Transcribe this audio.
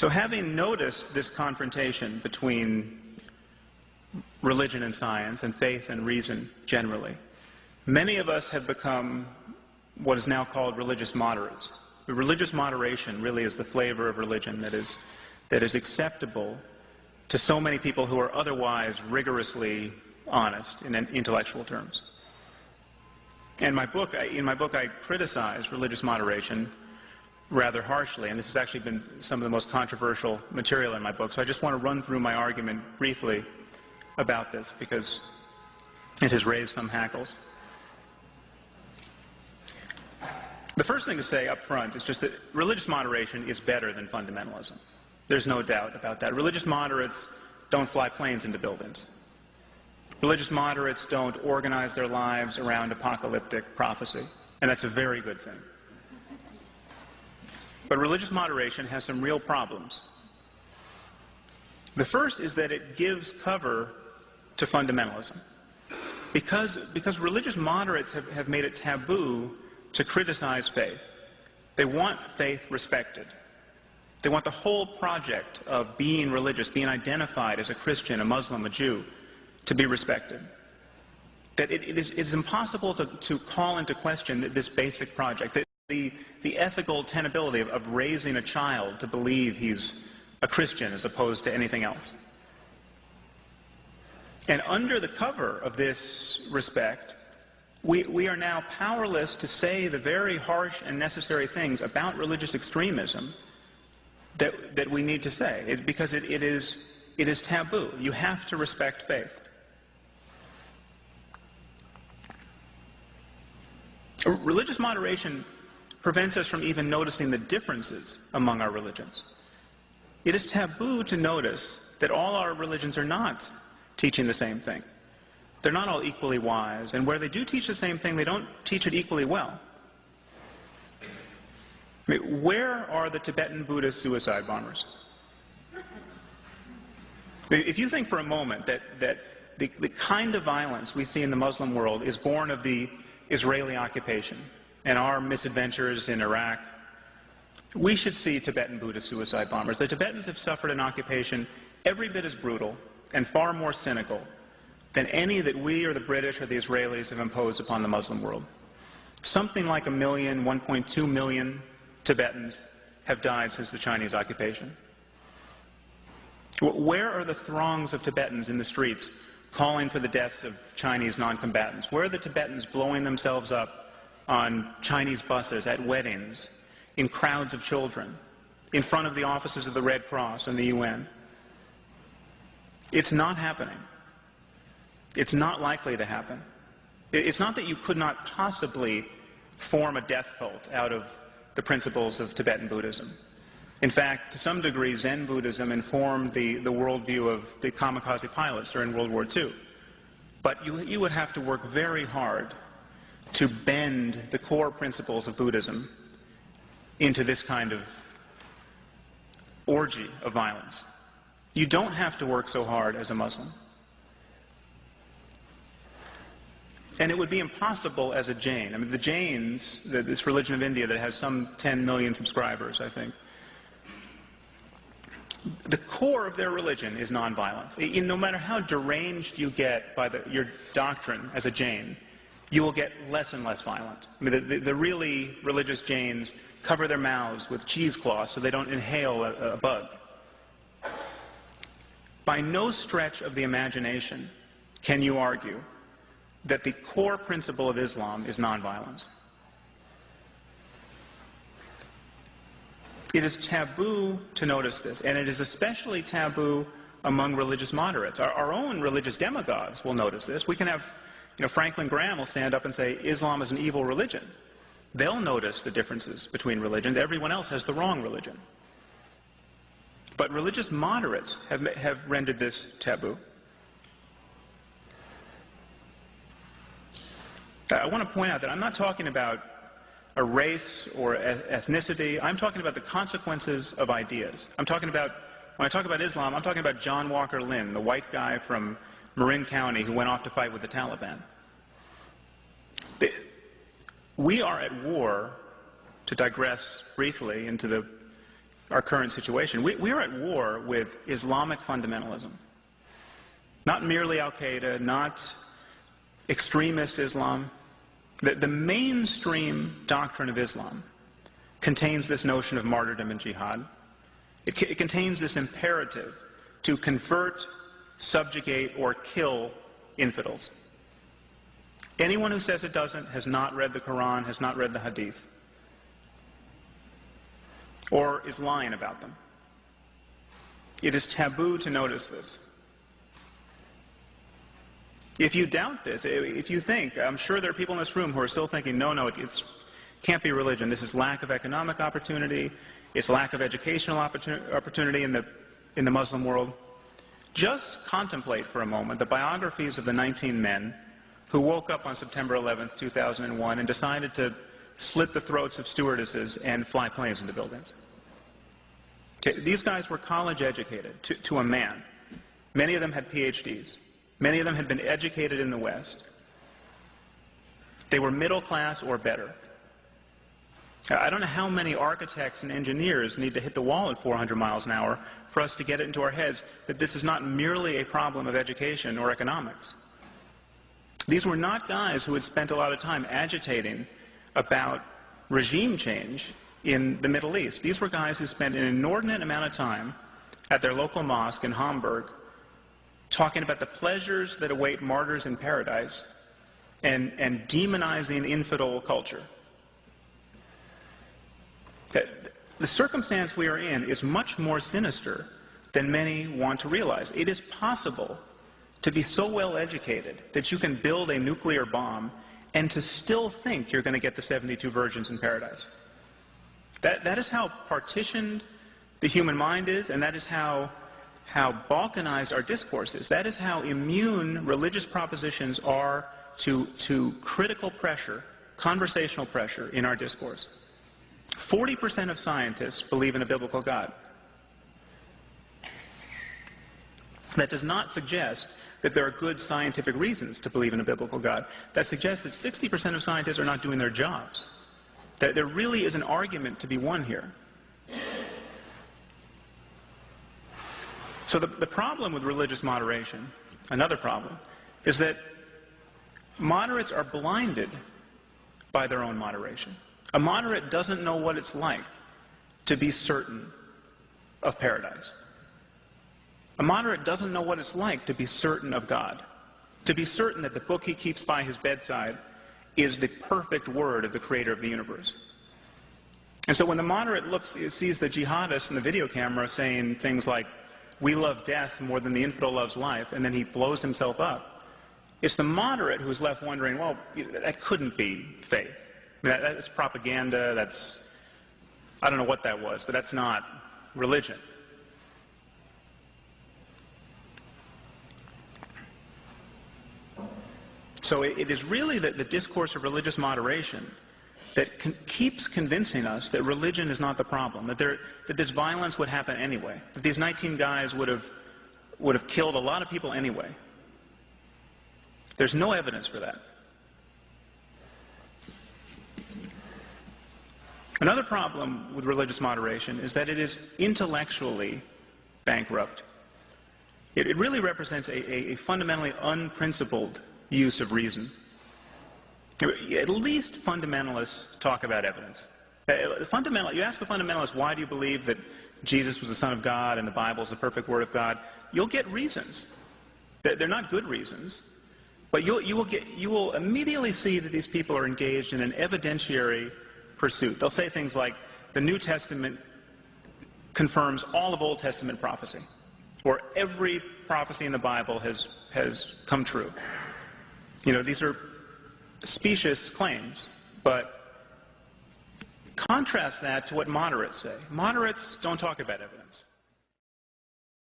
So having noticed this confrontation between religion and science, and faith and reason generally, many of us have become what is now called religious moderates. The religious moderation really is the flavor of religion that is acceptable to so many people who are otherwise rigorously honest in intellectual terms. And in my book, I criticize religious moderation rather harshly, and this has actually been some of the most controversial material in my book. So I just want to run through my argument briefly about this because it has raised some hackles. The first thing to say up front is just that religious moderation is better than fundamentalism. There's no doubt about that. Religious moderates don't fly planes into buildings. Religious moderates don't organize their lives around apocalyptic prophecy, and that's a very good thing. But religious moderation has some real problems. The first is that it gives cover to fundamentalism. Because religious moderates have made it taboo to criticize faith. They want faith respected. They want the whole project of being religious, being identified as a Christian, a Muslim, a Jew, to be respected. That it is impossible to call into question this basic project, that the ethical tenability of raising a child to believe he's a Christian as opposed to anything else. And under the cover of this respect, we are now powerless to say the very harsh and necessary things about religious extremism that we need to say, because it is taboo. You have to respect faith. Religious moderation prevents us from even noticing the differences among our religions. It is taboo to notice that all our religions are not teaching the same thing. They're not all equally wise, and where they do teach the same thing, they don't teach it equally well. I mean, where are the Tibetan Buddhist suicide bombers? If you think for a moment that the kind of violence we see in the Muslim world is born of the Israeli occupation and our misadventures in Iraq, we should see Tibetan Buddhist suicide bombers. The Tibetans have suffered an occupation every bit as brutal and far more cynical than any that we or the British or the Israelis have imposed upon the Muslim world. Something like 1 million, 1.2 million Tibetans have died since the Chinese occupation. Where are the throngs of Tibetans in the streets calling for the deaths of Chinese non-combatants? Where are the Tibetans blowing themselves up on Chinese buses, at weddings, in crowds of children, in front of the offices of the Red Cross and the UN? It's not happening. It's not likely to happen. It's not that you could not possibly form a death cult out of the principles of Tibetan Buddhism. In fact, to some degree, Zen Buddhism informed the worldview of the kamikaze pilots during World War II. But you would have to work very hard to bend the core principles of Buddhism into this kind of orgy of violence. You don't have to work so hard as a Muslim. And it would be impossible as a Jain. I mean, the Jains, this religion of India that has some 10 million subscribers, I think, the core of their religion is nonviolence. No matter how deranged you get by your doctrine as a Jain, you will get less and less violent. I mean, the really religious Jains cover their mouths with cheesecloths so they don't inhale a bug. By no stretch of the imagination can you argue that the core principle of Islam is nonviolence. It is taboo to notice this, and it is especially taboo among religious moderates. Our own religious demagogues will notice this. We can have, Franklin Graham will stand up and say, Islam is an evil religion. They'll notice the differences between religions. Everyone else has the wrong religion. But religious moderates have rendered this taboo. I want to point out that I'm not talking about a race or ethnicity. I'm talking about the consequences of ideas. When I talk about Islam, I'm talking about John Walker Lynn, the white guy from Marin County who went off to fight with the Taliban. We are at war, to digress briefly into the our current situation. We are at war with Islamic fundamentalism. Not merely Al-Qaeda, not extremist Islam. The mainstream doctrine of Islam contains this notion of martyrdom and jihad. It contains this imperative to convert, subjugate, or kill infidels. Anyone who says it doesn't has not read the Quran, has not read the Hadith, or is lying about them. It is taboo to notice this. If you doubt this, if you think, I'm sure there are people in this room who are still thinking, no, it can't be religion. This is lack of economic opportunity. It's lack of educational opportunity in the Muslim world. Just contemplate for a moment the biographies of the 19 men who woke up on September 11th, 2001 and decided to slit the throats of stewardesses and fly planes into buildings. Okay, these guys were college educated to a man. Many of them had PhDs. Many of them had been educated in the West. They were middle class or better. I don't know how many architects and engineers need to hit the wall at 400 miles an hour for us to get it into our heads that this is not merely a problem of education or economics. These were not guys who had spent a lot of time agitating about regime change in the Middle East. These were guys who spent an inordinate amount of time at their local mosque in Hamburg talking about the pleasures that await martyrs in paradise and demonizing infidel culture. The circumstance we are in is much more sinister than many want to realize. It is possible to be so well educated that you can build a nuclear bomb and to still think you're going to get the 72 virgins in paradise. That is how partitioned the human mind is, and that is how balkanized our discourse is. That is how immune religious propositions are to critical pressure, conversational pressure in our discourse. 40% of scientists believe in a biblical God. That does not suggest that there are good scientific reasons to believe in a biblical God. That suggests that 60% of scientists are not doing their jobs. That there really is an argument to be won here. So the problem with religious moderation, another problem, is that moderates are blinded by their own moderation. A moderate doesn't know what it's like to be certain of paradise. A moderate doesn't know what it's like to be certain of God, to be certain that the book he keeps by his bedside is the perfect word of the creator of the universe. And so when the moderate sees the jihadist in the video camera saying things like, "We love death more than the infidel loves life," and then he blows himself up, it's the moderate who's left wondering, well, that couldn't be faith. I mean, that's propaganda, I don't know what that was, but that's not religion. So it is really the discourse of religious moderation that keeps convincing us that religion is not the problem, that this violence would happen anyway, that these 19 guys would have killed a lot of people anyway. There's no evidence for that. Another problem with religious moderation is that it is intellectually bankrupt. It really represents a fundamentally unprincipled use of reason. At least fundamentalists talk about evidence. You ask a fundamentalist, why do you believe that Jesus was the Son of God and the Bible is the perfect Word of God? You'll get reasons. They're not good reasons, but you will immediately see that these people are engaged in an evidentiary pursuit. They'll say things like, the New Testament confirms all of Old Testament prophecy, or every prophecy in the Bible has come true. These are specious claims, but contrast that to what moderates say. Moderates don't talk about evidence.